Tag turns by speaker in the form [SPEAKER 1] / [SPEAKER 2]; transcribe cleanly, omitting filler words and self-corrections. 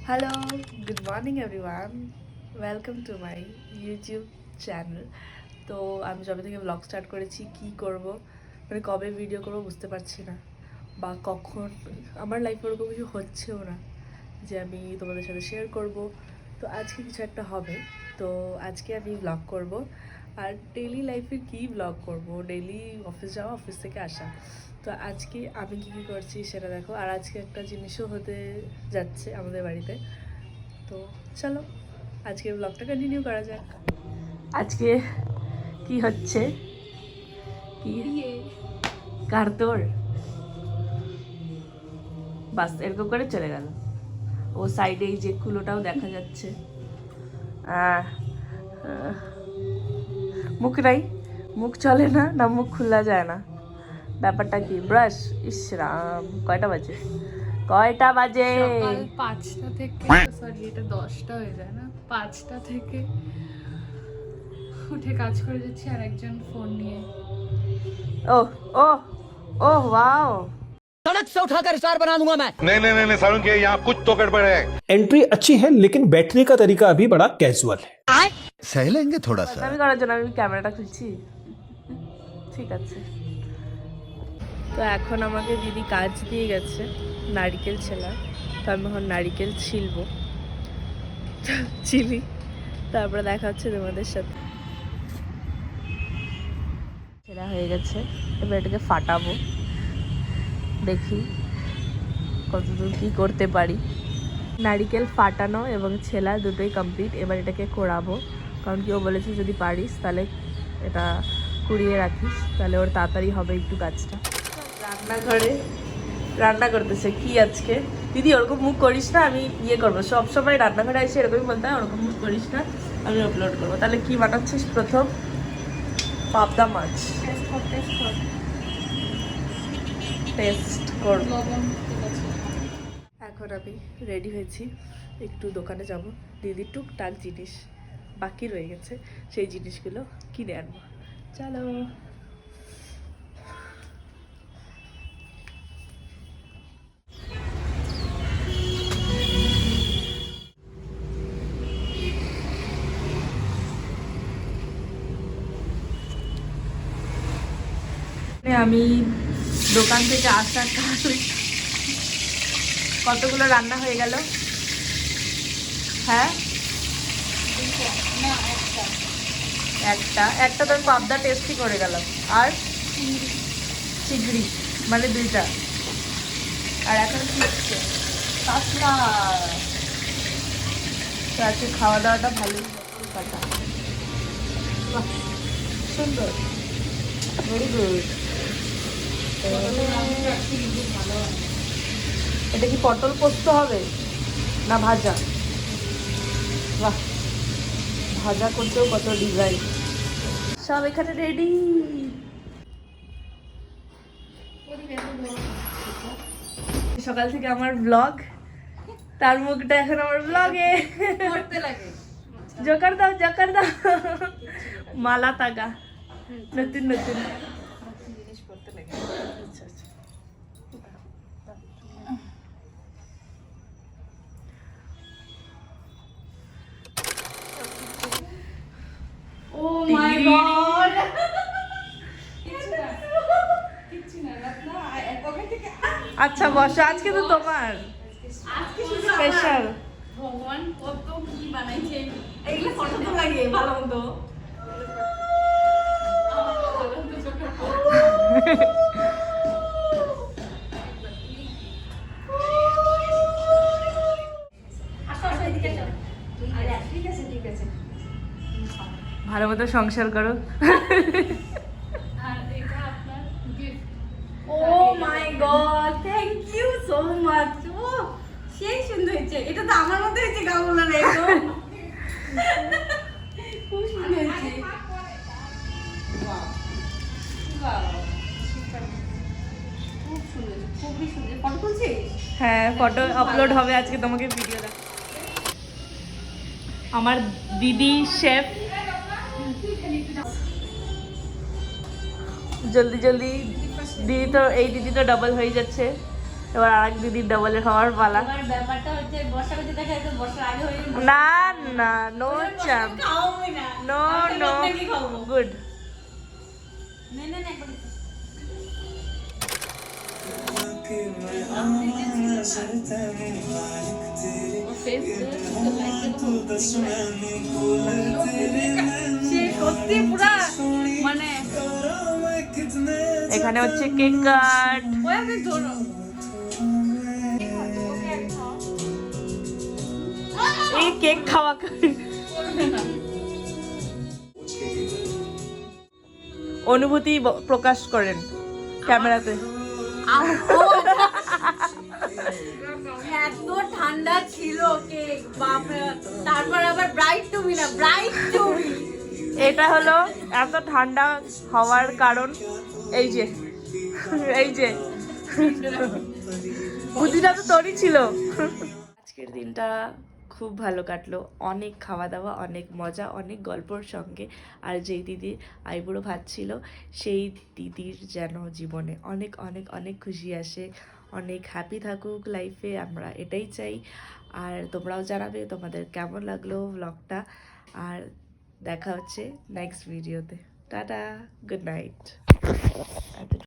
[SPEAKER 1] Hello, good morning everyone, welcome to my YouTube channel. তো আমি যবে থেকে ব্লগ স্টার্ট করেছি কি করব, মানে কবে ভিডিও করব বুঝতে পারছি না, বা কখন আমার লাইফে ওরকম কিছু হচ্ছেও না যে আমি তোমাদের সাথে শেয়ার করব। তো আজকে কিছু একটা হবে, তো আজকে আমি ব্লগ করব। আর ডেইলি লাইফের কী ব্লগ করব, ডেইলি অফিস যাওয়া, অফিস থেকে আসা। তো আজকে আমি কী কী করছি সেটা দেখো। আর আজকে একটা জিনিসও হতে যাচ্ছে আমাদের বাড়িতে। তো চলো আজকে ব্লগটা কন্টিনিউ করা যাক। আজকে কি হচ্ছে, কি কার তোর, বাস এরকম করে চলে গেল। ও সাইডে এই যে কুলোটাও দেখা যাচ্ছে। মুখ নাই, মুখ চলে না, না মুখ খোলা যায় না, ব্যাপারটা কি? ব্রাশ, ইসরাম কয়টা বাজে, কয়টা বাজে?
[SPEAKER 2] সকাল 5টা থেকে, সরি এটা 10টা হয়ে যায় না, 5টা থেকে উঠে কাজ করে যাচ্ছি আর একজন ফোন নিয়ে।
[SPEAKER 1] ओह ओह ओह वाओ,
[SPEAKER 3] सड़क से उठाकर स्टार बना दूंगा मैं।
[SPEAKER 4] नहीं सारुण के यहाँ कुछ तो गड़बड़ है।
[SPEAKER 5] एंट्री अच्छी है लेकिन बैठने का तरीका अभी बड़ा कैजुअल है।
[SPEAKER 4] सह लेंगे थोड़ा सा।
[SPEAKER 1] আমি করার জন্য আমি ক্যামেরাটা খুলছি, ঠিক আছে। তো এখন আমাকে দিদি কাজ দিয়ে গেছে নারকেল ছেলা, তো আমি এখন নারকেল ছিলবো, চিলি, তারপরে দেখা হচ্ছে তোমাদের সাথে। ছেলা হয়ে গেছে, এবার এটাকে ফাটাবো, দেখি কতদূর কী করতে পারি। নারিকেল ফাটানো এবং ছেলা দুটোই কমপ্লিট, এবার এটাকে কোড়াবো, কারণ কি ও বলেছে যদি পারিস তাহলে এটা কুড়িয়ে রাখিস, তাহলে ওর তাড়াতাড়ি হবে একটু কাজটা। রান্নাঘরে রান্না করতেছে কি আজকে দিদি, ওরকম মুখ করিস না, আমি ইয়ে করবো সবসময় রান্নাঘরে এসে এরকমই বলতে হয়, ওরকম মুখ করিস না, আমি আপলোড করবো। তাহলে কি বানাচ্ছিস? প্রথম পাবদা মাছ টেস্ট করব। এখন আমি রেডি হয়েছি, একটু দোকানে যাব, দিদির টুকটাক জিনিস বাকি রয়ে গেছে, সেই জিনিসগুলো কিনে আনবো। চলো। আমি দোকান থেকে আসার কতগুলো রান্না হয়ে গেল? হ্যাঁ একটা তো আমি পাবদা টেস্টই করে গেলাম, আর চিংড়ি মানে দুইটা, আর এখন কি হচ্ছে? কাতলা। তো আজকে খাওয়া দাওয়াটা ভালোই কাটা, সুন্দর, ভেরি গুড। এটা কি পটল পোস্ত হবে না ভাজা? বাহ, ভাজা করতেও কত ডিজাইন, সব এখানে রেডি। সকাল থেকে আমার ব্লগ, তার মুখটা এখন আমার ব্লগে জোকার দাও জোকার দাও, মালা তাগা নতুন নতুন জিনিস করতে লাগে। আচ্ছা আচ্ছা,
[SPEAKER 2] Oh my god!
[SPEAKER 1] আচ্ছা বসো, আজকে তো তোমার স্পেশাল।
[SPEAKER 2] ভগবান কত কি বানাইছে, এইগুলো ফটো তো লাগে ভালো মতো।
[SPEAKER 1] ভালো মতো সংসার করো।
[SPEAKER 2] আর এটা আপনার gift.
[SPEAKER 6] Oh my god, thank you so much. ও সেই সুন্দর হয়েছে, এটা তো আমার মতো হয়েছে গাউলা না একদম। খুব সুন্দর হয়েছে। খুব সুন্দর, খুবই সুন্দর। ফটো তুলছিস?
[SPEAKER 1] হ্যাঁ, ফটো আপলোড হবে আজকে, তোমাকে ভিডিও দেখ। আমার দিদি শেফ, জলদি জলদি দিদি তো, এই দিদি তো ডাবল হয়ে যাচ্ছে, এবার আরেক দিদির ডাবলের হওয়ার পালা।
[SPEAKER 6] এবার ব্যাপারটা হচ্ছে বর্ষা করতে দেখা যাচ্ছে বর্ষার আগে হয়ে যাবে।
[SPEAKER 1] না না, নো চাপ,
[SPEAKER 6] খাওয়াবোই না।
[SPEAKER 1] নো
[SPEAKER 6] একটা
[SPEAKER 1] নো,
[SPEAKER 6] লোকটাকে খাওয়াবো।
[SPEAKER 1] গুড।
[SPEAKER 6] নে একবার দিতে। সে সত্যি পুরা মানে
[SPEAKER 1] এখানে হচ্ছে কেক কাট।
[SPEAKER 6] ওই আমি ধরো
[SPEAKER 1] এই কেক খাওয়া অনুভূতি প্রকাশ করেন ক্যামেরাতে।
[SPEAKER 6] এত ঠান্ডা ছিল কেক বাপরে। তারপর আবার ব্রাইট টু বি না ব্রাইট টু বি।
[SPEAKER 1] এটা হলো এত ঠান্ডা হওয়ার কারণ এই যে বুদ্ধিটা তো তোরই ছিল। আজকের দিনটা খুব ভালো কাটলো, অনেক খাওয়া দাওয়া, অনেক মজা, অনেক গল্পর সঙ্গে। আর যেই দিদি আইবুড়ো ভাত ছিল সেই দিদির যেন জীবনে অনেক অনেক অনেক খুশি আসে, অনেক হ্যাপি থাকুক লাইফে, আমরা এটাই চাই। আর তোমরাও জানাবে তোমাদের কেমন লাগলো ব্লগটা। আর দেখা হচ্ছে নেক্সট ভিডিওতে। Tata, good night.